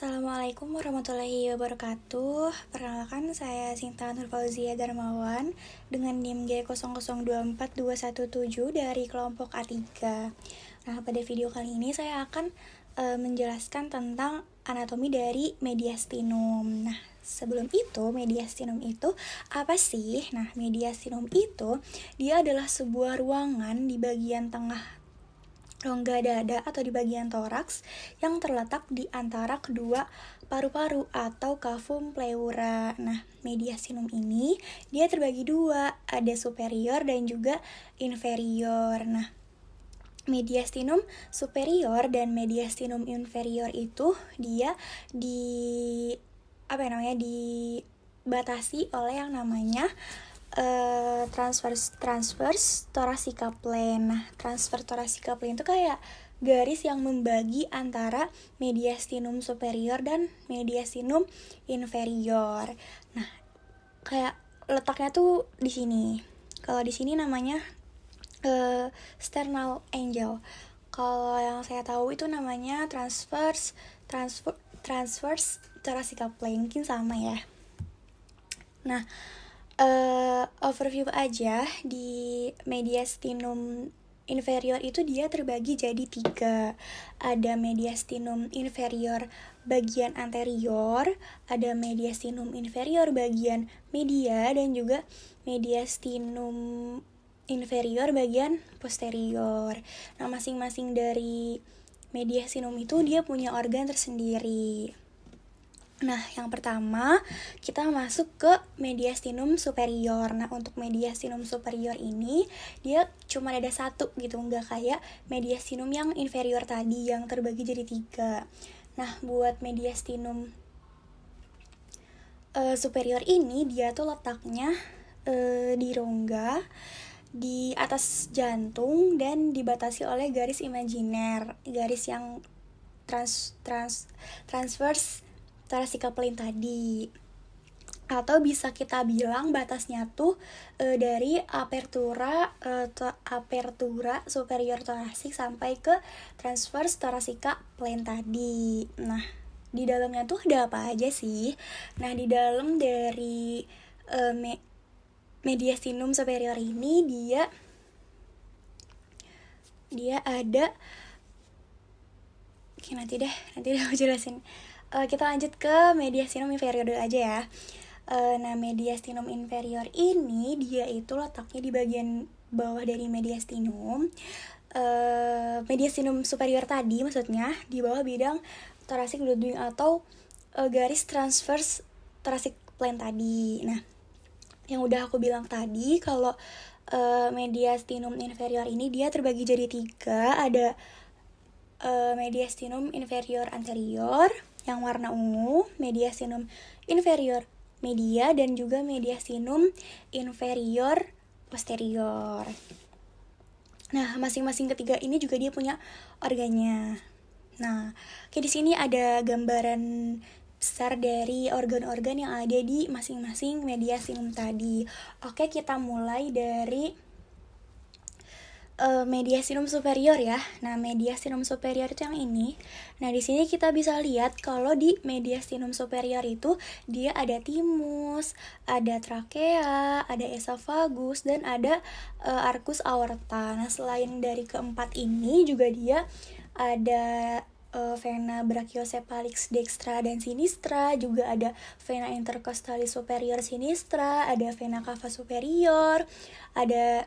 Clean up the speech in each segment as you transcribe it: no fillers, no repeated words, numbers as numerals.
Assalamualaikum warahmatullahi wabarakatuh. Perkenalkan, saya Sinta Nurfauzia Darmawan dengan NIM G00242117 dari kelompok A3. Nah, pada video kali ini saya akan menjelaskan tentang anatomi dari mediastinum. Nah, sebelum itu, mediastinum itu apa sih? Nah, mediastinum itu dia adalah sebuah ruangan di bagian tengah rongga dada atau di bagian toraks yang terletak di antara kedua paru-paru atau cavum pleura. Nah, mediastinum ini dia terbagi dua, ada superior dan juga inferior. Nah, mediastinum superior dan mediastinum inferior itu dia dibatasi oleh yang namanya transverse thoracica plane. Nah, transverse thoracica plane itu kayak garis yang membagi antara mediastinum superior dan mediastinum inferior. Nah, kayak letaknya tuh di sini. Kalau di sini namanya sternal angle. Kalau yang saya tahu itu namanya transverse thoracica plane, mungkin sama ya. Nah, overview aja, di mediastinum inferior itu dia terbagi jadi 3. Ada mediastinum inferior bagian anterior, ada mediastinum inferior bagian media, dan juga mediastinum inferior bagian posterior. Nah, masing-masing dari mediastinum itu dia punya organ tersendiri. Nah, yang pertama kita masuk ke mediastinum superior. Nah, untuk mediastinum superior ini dia cuma ada satu gitu, nggak kayak mediastinum yang inferior tadi yang terbagi jadi 3. Nah, buat mediastinum superior ini dia tuh letaknya di rongga di atas jantung dan dibatasi oleh garis imajiner, garis yang transverse thoracica plane tadi. Atau bisa kita bilang batasnya tuh dari apertura superior thoracic sampai ke transverse thoracica plane tadi. Nah, di dalamnya tuh ada apa aja sih? Nah, di dalam dari mediastinum superior ini dia ada nanti aku jelasin. Kita lanjut ke mediastinum inferior dulu aja ya. Nah, mediastinum inferior ini dia itu letaknya di bagian bawah dari mediastinum. Mediastinum superior tadi maksudnya di bawah bidang thoracic bloodwing atau garis transverse thoracic plane tadi. Nah, yang udah aku bilang tadi kalau mediastinum inferior ini dia terbagi jadi 3. Ada mediastinum inferior anterior yang warna ungu, mediastinum inferior media, dan juga mediastinum inferior posterior. Nah, masing-masing ketiga ini juga dia punya organnya. Nah, di sini ada gambaran besar dari organ-organ yang ada di masing-masing mediastinum tadi. Oke, kita mulai dari mediastinum superior ya. Nah, mediastinum superior itu yang ini. Nah, di sini kita bisa lihat kalau di mediastinum superior itu dia ada timus, ada trakea, ada esophagus, dan ada arcus aorta. Nah, selain dari keempat ini juga dia ada vena brachiocephalics dextra dan sinistra, juga ada vena intercostalis superior sinistra, ada vena cava superior, ada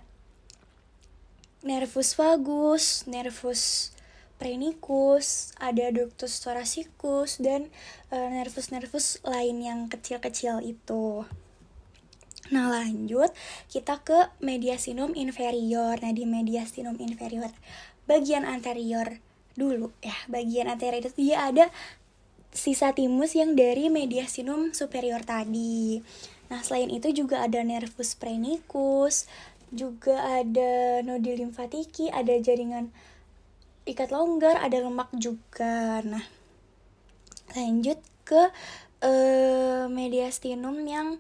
nervus vagus, nervus phrenicus, ada ductus thoracicus, dan nervus-nervus lain yang kecil-kecil itu. Nah, lanjut kita ke mediastinum inferior. Nah, di mediastinum inferior bagian anterior dulu ya. Bagian anterior itu dia ada sisa timus yang dari mediastinum superior tadi. Nah, selain itu juga ada nervus phrenicus, juga ada nodi limfatiki, ada jaringan ikat longgar, ada lemak juga. Nah, lanjut ke mediastinum yang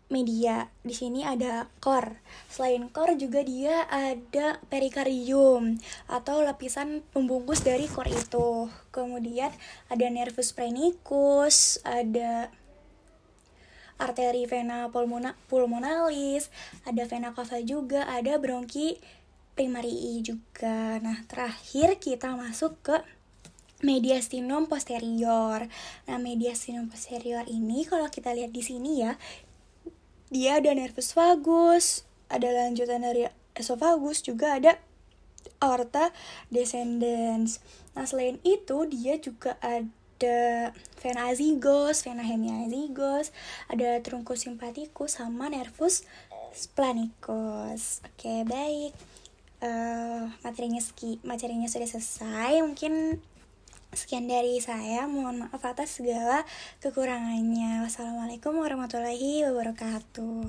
media. Di sini ada core. Selain core juga dia ada perikardium atau lapisan pembungkus dari core itu. Kemudian ada nervus phrenicus, ada arteri vena pulmonalis, ada vena cava juga, ada bronki primarii juga. Nah, terakhir kita masuk ke mediastinum posterior. Nah, mediastinum posterior ini kalau kita lihat di sini ya, dia ada nervus vagus, ada lanjutan dari esophagus, juga ada aorta descendens. Nah, selain itu dia juga ada vena azygos, vena hemiazygos, ada truncus sympathicus sama nervus splanicus. Oke, baik. Materinya sudah selesai. Mungkin sekian dari saya. Mohon maaf atas segala kekurangannya. Wassalamualaikum warahmatullahi wabarakatuh.